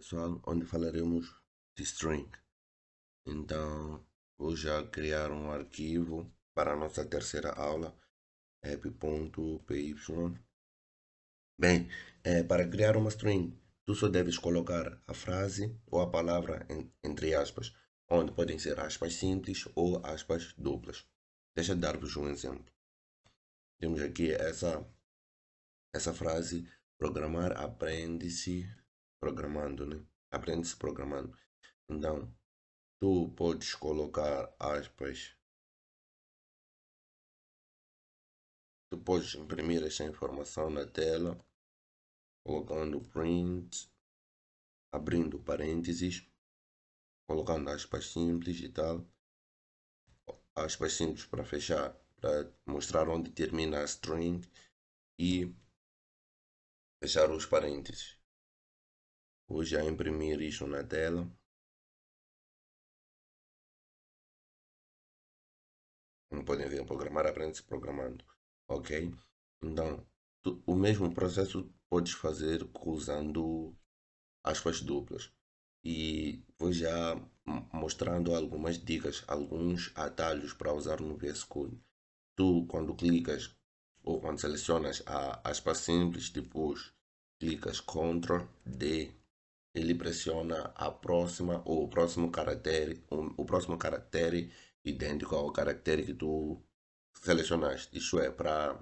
pessoal, onde falaremos de string. Então, vou já criar um arquivo para a nossa terceira aula, app.py. Bem, para criar uma string, tu só deves colocar a frase ou a palavra entre aspas, onde podem ser aspas simples ou aspas duplas. Deixa eu dar-vos um exemplo. Temos aqui essa frase: programar aprende-se programando, né? Aprende-se programando. Então, tu podes colocar aspas, tu podes imprimir essa informação na tela, colocando print, abrindo parênteses, colocando aspas simples e tal, aspas simples para fechar, para mostrar onde termina a string e fechar os parênteses. Vou já imprimir isso na tela. Como podem ver, programar aprende-se programando. Ok? Então, o mesmo processo podes fazer usando aspas duplas. E vou já mostrando algumas dicas, alguns atalhos para usar no VS Code. Tu, quando clicas ou quando selecionas a aspa simples, depois clicas Ctrl D, ele pressiona a próxima ou o próximo caractere idêntico ao caractere que tu selecionaste. Isso é para,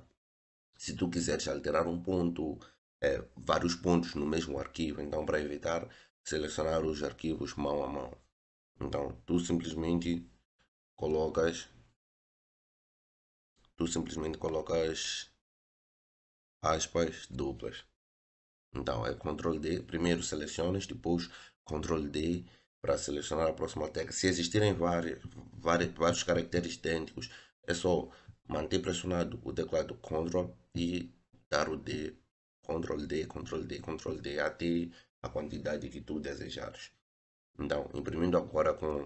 se tu quiseres alterar um ponto, vários pontos no mesmo arquivo, então para evitar selecionar os arquivos mão a mão. Então colocas, tu simplesmente colocas aspas duplas. Então é Ctrl D, primeiro selecionas, depois Ctrl D para selecionar a próxima tecla. Se existirem vários caracteres idênticos, é só manter pressionado o teclado Ctrl e dar o D, Ctrl D, Ctrl D, Ctrl D até a quantidade que tu desejares. Então, imprimindo agora com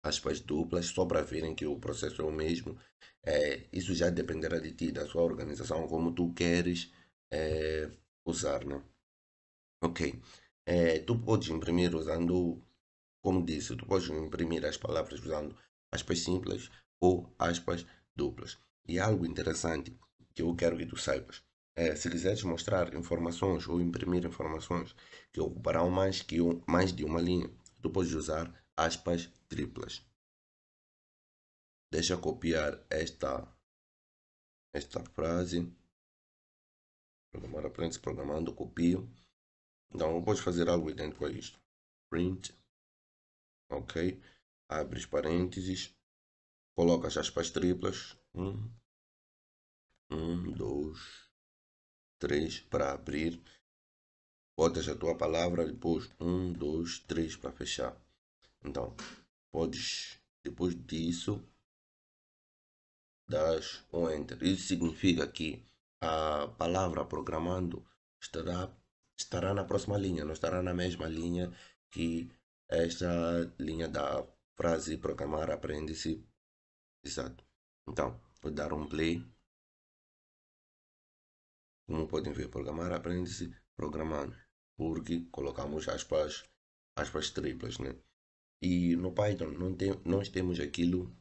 aspas duplas, só para verem que o processo é o mesmo. Isso já dependerá de ti, da sua organização, como tu queres usar, né? Ok. Tu podes imprimir usando, como disse, tu podes imprimir as palavras usando aspas simples ou aspas duplas. E algo interessante que eu quero que tu saibas. Se quiseres mostrar informações ou imprimir informações que ocuparão mais de uma linha, tu podes usar aspas triplas. Deixa eu copiar esta frase. Programar aprende-se programando, copio. Então, podes fazer algo idêntico a isto. Print, ok? Abres parênteses, colocas aspas triplas. Dois, três para abrir. Botas a tua palavra, depois dois, três para fechar. Então, podes, depois disso, das um enter. Isso significa que a palavra programando estará na próxima linha, não estará na mesma linha que esta linha da frase programar aprende-se. Exato. Então, vou dar um play. Como podem ver, programar aprende-se programando, porque colocamos aspas triplas, né? E no Python nós temos aquilo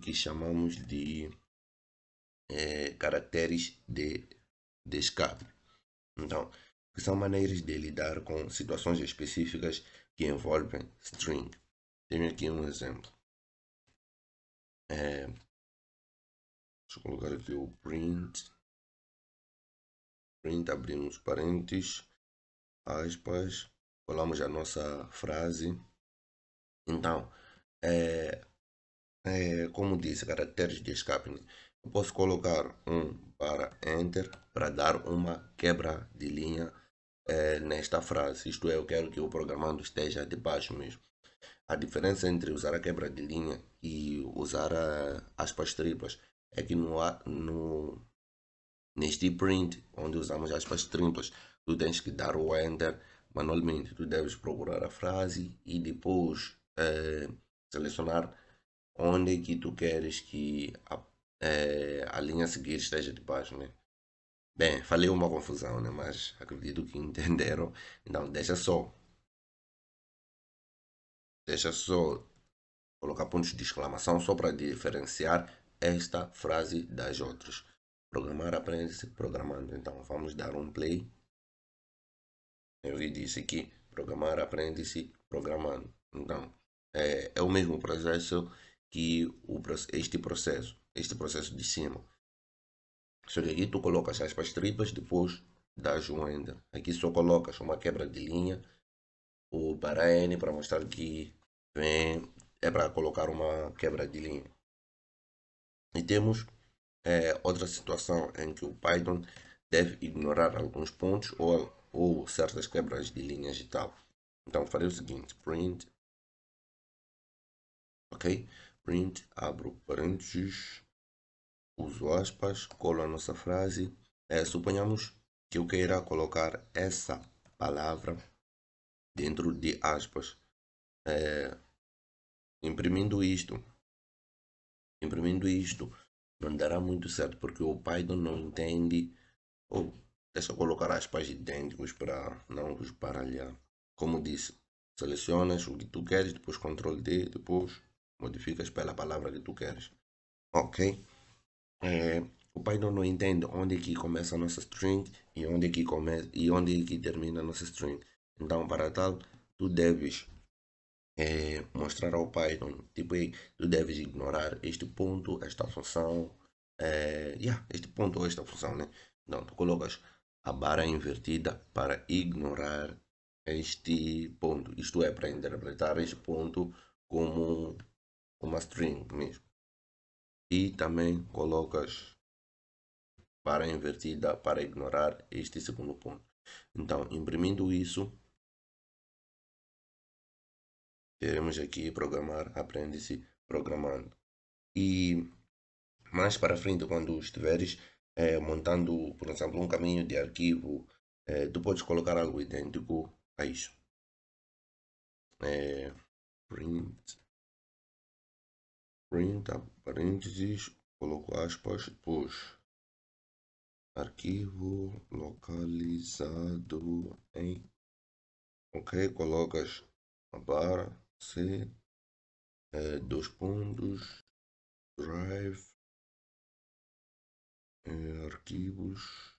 que chamamos de caracteres de escape. Então, que são maneiras de lidar com situações específicas que envolvem string. Tenho aqui um exemplo. Deixa eu colocar aqui o print. Print, abrimos parênteses, aspas, colamos a nossa frase. Então, como disse, caracteres de escape. Eu posso colocar um para enter para dar uma quebra de linha nesta frase. Isto é, eu quero que o programando esteja de baixo mesmo. A diferença entre usar a quebra de linha e usar aspas triplas é que neste print, onde usamos aspas triplas, tu tens que dar o enter manualmente. Tu deves procurar a frase e depois selecionar onde que tu queres que a linha a seguir esteja de baixo, né? Bem, falei uma confusão, né? Mas acredito que entenderam. Então, deixa só colocar pontos de exclamação só para diferenciar esta frase das outras. Programar aprende-se programando. Então, vamos dar um play. Eu lhe disse que programar aprende-se programando. Então, é o mesmo processo que este processo de cima. Só que aqui tu colocas aspas triplas, depois dás um enter. Aqui só colocas uma quebra de linha, o para N para mostrar que vem, é para colocar uma quebra de linha. E temos outra situação em que o Python deve ignorar alguns pontos ou certas quebras de linhas e tal. Então farei o seguinte, print, ok? Print, abro parênteses, uso aspas, colo a nossa frase. Suponhamos que eu queira colocar essa palavra dentro de aspas. É, imprimindo isto, imprimindo isto, não dará muito certo porque o Python não entende. Ou deixa eu colocar aspas idênticos para não vos baralhar. Como disse, selecionas o que tu queres, depois Ctrl D, depois modificas pela palavra que tu queres. Ok? É, o Python não entende onde é que começa a nossa string e onde é que onde é que termina a nossa string. Então, para tal, tu deves mostrar ao Python, tipo, aí, tu deves ignorar este ponto, esta função, este ponto ou esta função, né? Então, tu colocas a barra invertida para ignorar este ponto, isto é, para interpretar este ponto como uma string mesmo. E também colocas barra invertida para ignorar este segundo ponto. Então, imprimindo isso, teremos aqui programar, aprende-se programando. E mais para frente, quando estiveres montando, por exemplo, um caminho de arquivo, tu podes colocar algo idêntico a isso. É, print, print, parênteses, coloco aspas, depois arquivo localizado em. Ok, colocas a barra C, dois pontos, drive, arquivos,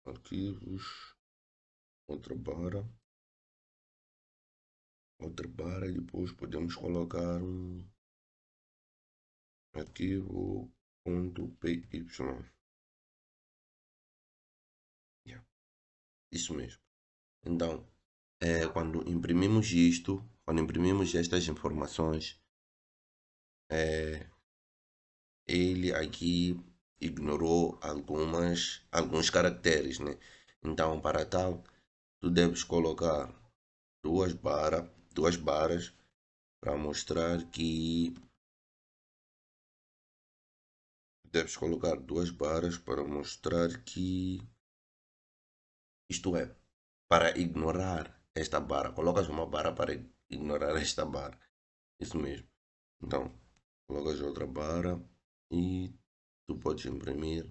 arquivos, outra barra. Outra barra e depois podemos colocar um arquivo.py. Yeah, isso mesmo. Então, quando imprimimos estas informações, ele aqui ignorou alguns caracteres, né? Então, para tal, tu deves colocar duas barras para mostrar que deves colocar duas barras para mostrar que isto é, para ignorar esta barra. Colocas uma barra para ignorar esta barra. Isso mesmo. Então, colocas outra barra e tu podes imprimir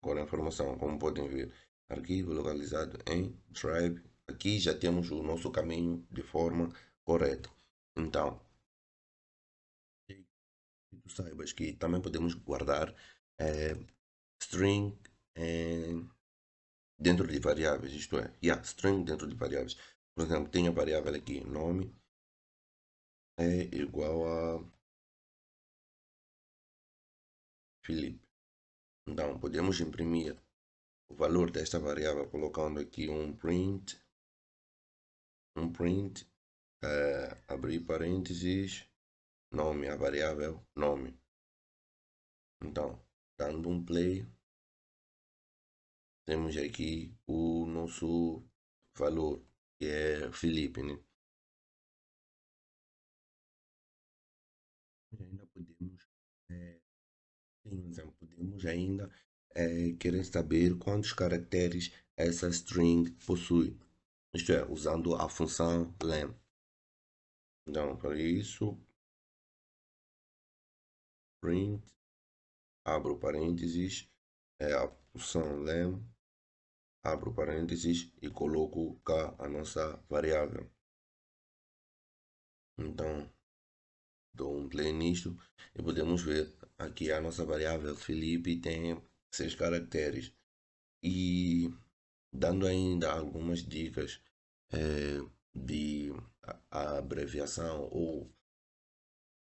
agora a informação. Como podem ver, arquivo localizado em Drive. Aqui já temos o nosso caminho de forma correta. Então, que tu saibas que também podemos guardar string dentro de variáveis, isto é, string dentro de variáveis. Por exemplo, tem a variável aqui, nome é igual a Felipe. Então, podemos imprimir o valor desta variável colocando aqui um print, abrir parênteses, nome, a variável nome. Então, dando um play, temos aqui o nosso valor, que é Felipe, né? E ainda podemos, tem um exemplo, podemos ainda querer saber quantos caracteres essa string possui. Isto é, usando a função len. Então, para isso, print, abro parênteses, função lem, abro parênteses e coloco cá a nossa variável. Então, dou um play nisto e podemos ver aqui a nossa variável Felipe tem 6 caracteres. E dando ainda algumas dicas de abreviação ou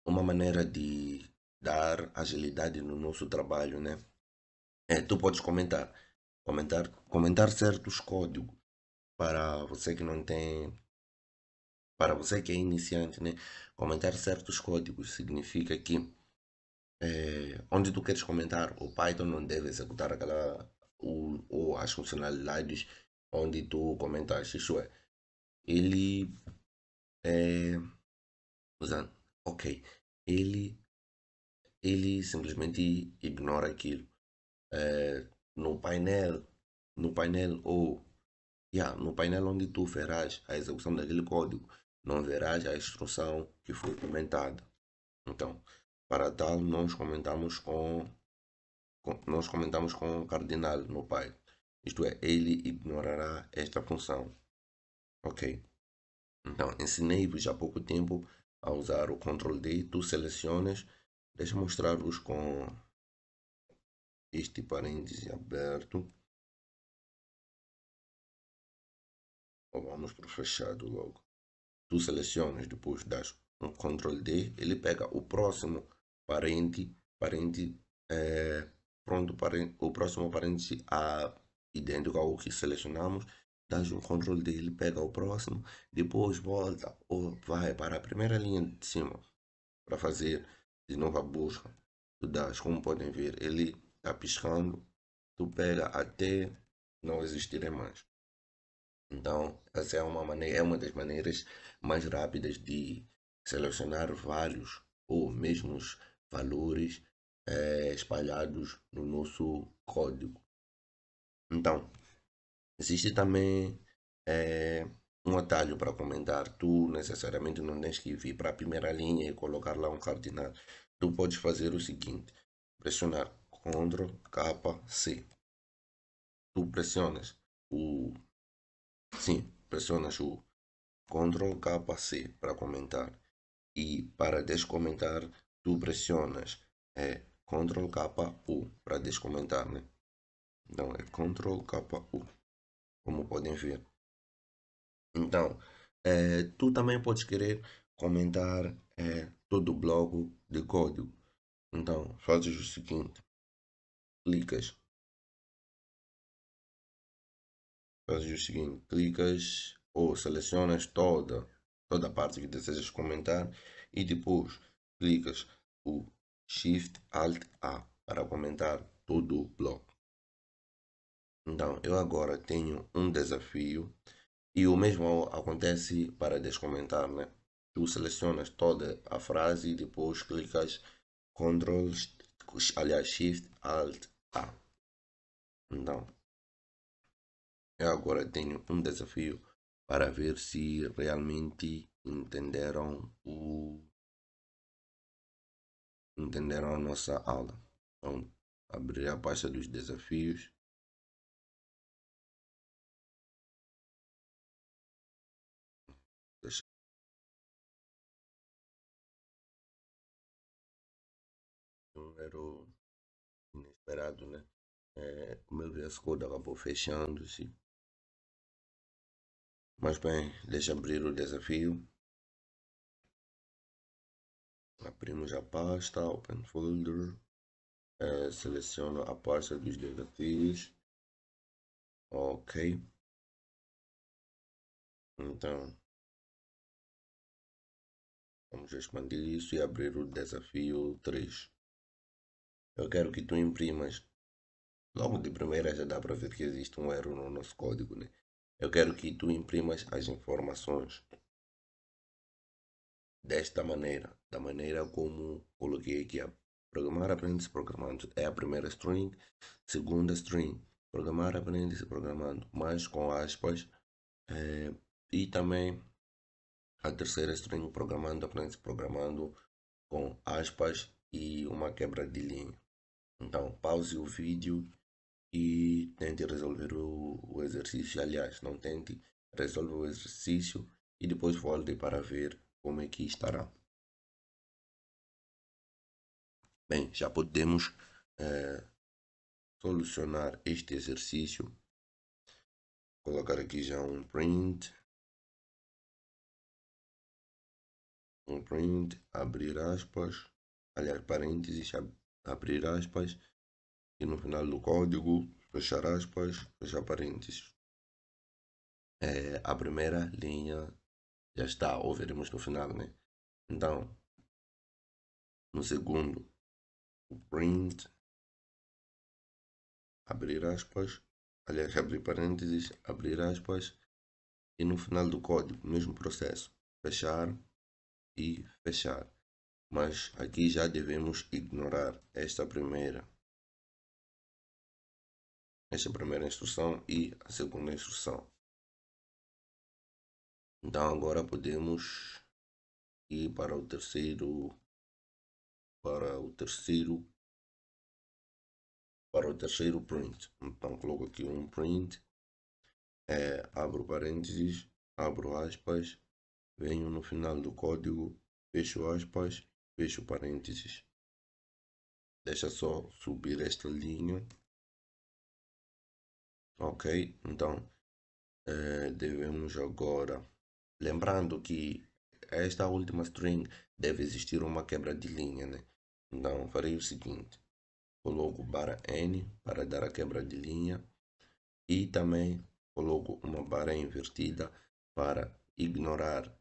uma maneira de dar agilidade no nosso trabalho, né? Tu podes comentar certos códigos para você que não tem, para você que é iniciante, né? Comentar certos códigos significa que onde tu queres comentar, o Python não deve executar ou as funcionalidades onde tu comentaste. Isso é, ele é, usando, ok, ele, ele simplesmente ignora aquilo. É, no painel, no painel ou no painel onde tu verás a execução daquele código, não verás a instrução que foi comentada. Então, para tal, nós comentamos com o cardinal no Python. Isto é, ele ignorará esta função. Ok? Então, ensinei-vos há pouco tempo a usar o Ctrl D. Tu selecionas. Deixa eu mostrar-vos com este parêntese aberto. Ou vamos para o fechado logo. Tu selecionas, depois das um Ctrl D. Ele pega o próximo parente pronto, o próximo parêntese idêntico ao que selecionamos, dás um Ctrl D, ele pega o próximo, depois volta ou vai para a primeira linha de cima para fazer de novo a busca. Tu dás, como podem ver, ele está piscando, tu pega até não existirem mais. Então, essa é uma das maneiras mais rápidas de selecionar vários ou mesmos valores espalhados no nosso código. Então, existe também um atalho para comentar. Tu necessariamente não tens que vir para a primeira linha e colocar lá um cardinal. Tu podes fazer o seguinte: pressionar Ctrl K C. Tu pressionas o sim, pressionas o Ctrl K C para comentar. E para descomentar, tu pressionas Ctrl K U para descomentar, né? Então é Ctrl K U, como podem ver. Então, tu também podes querer comentar todo o bloco de código. Então, fazes o seguinte: clicas, clicas ou selecionas toda a parte que desejas comentar e depois clicas o Shift Alt A para comentar todo o bloco. Então, eu agora tenho um desafio e o mesmo acontece para descomentar, né? Tu selecionas toda a frase e depois clicas Ctrl, aliás, Shift Alt A. Então, eu agora tenho um desafio para ver se realmente entenderam a nossa aula. Então, abrir a pasta dos desafios. Deixa um erro inesperado, né? O meu VS Code acabou fechando-se. Mas bem, deixa abrir o desafio. Abrimos a pasta, Open Folder. Seleciono a pasta dos desafios. Ok. Então, vamos expandir isso e abrir o desafio 3. Eu quero que tu imprimas. Logo de primeira já dá para ver que existe um erro no nosso código, né? Eu quero que tu imprimas as informações desta maneira, da maneira como coloquei aqui. Programar aprende-se programando é a primeira string, segunda string, programar aprende-se programando, mas com aspas, e também a terceira string, programando aprende-se programando com aspas e uma quebra de linha. Então, pause o vídeo e tente resolver o exercício. Aliás, não tente, resolve o exercício e depois volte para ver como é que estará. Bem, já podemos solucionar este exercício. Colocar aqui já um print, abrir aspas, aliás, parênteses, abrir aspas, e no final do código, fechar aspas, fechar parênteses. A primeira linha já está, ou veremos no final, né? Então, no segundo, o print, abrir aspas, aliás, abrir parênteses, abrir aspas, e no final do código, mesmo processo, fechar e fechar. Mas aqui já devemos ignorar esta primeira instrução e a segunda instrução. Então agora podemos ir para o terceiro print. Então coloco aqui um print, abro parênteses, abro aspas, venho no final do código, fecho aspas, fecho parênteses. Deixa só subir esta linha. Ok, então devemos agora, lembrando que esta última string deve existir uma quebra de linha, né? Então farei o seguinte, coloco barra n para dar a quebra de linha e também coloco uma barra invertida para ignorar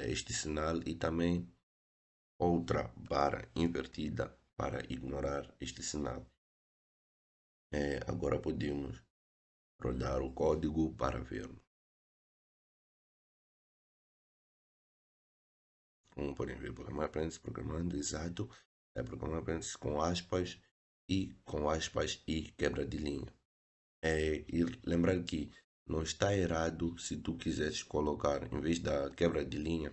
este sinal e também outra barra invertida para ignorar este sinal. Agora podemos rodar o código para ver. Como podem ver, programar aprende-se programando, exato. Programar aprende-se com aspas e quebra de linha. E lembrar que não está errado se tu quiseres colocar, em vez da quebra de linha,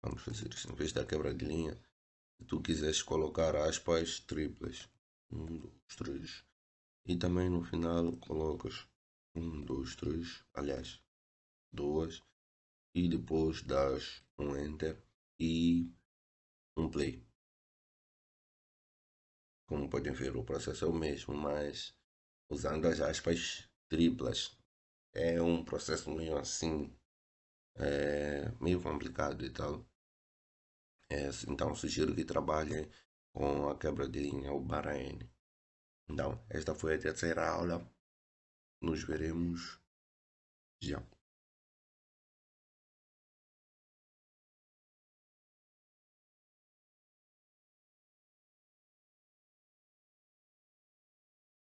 vamos fazer isso, em vez da quebra de linha, se tu quiseres colocar aspas triplas, 1, 2, 3, e também no final colocas 1, 2, 3, aliás, 2, e depois das um enter e um play. Como podem ver, o processo é o mesmo, mas usando as aspas triplas. É um processo meio assim, meio complicado e tal. Então sugiro que trabalhem com a quebra de linha, o barra N. Então, esta foi a terceira aula. Nos veremos já.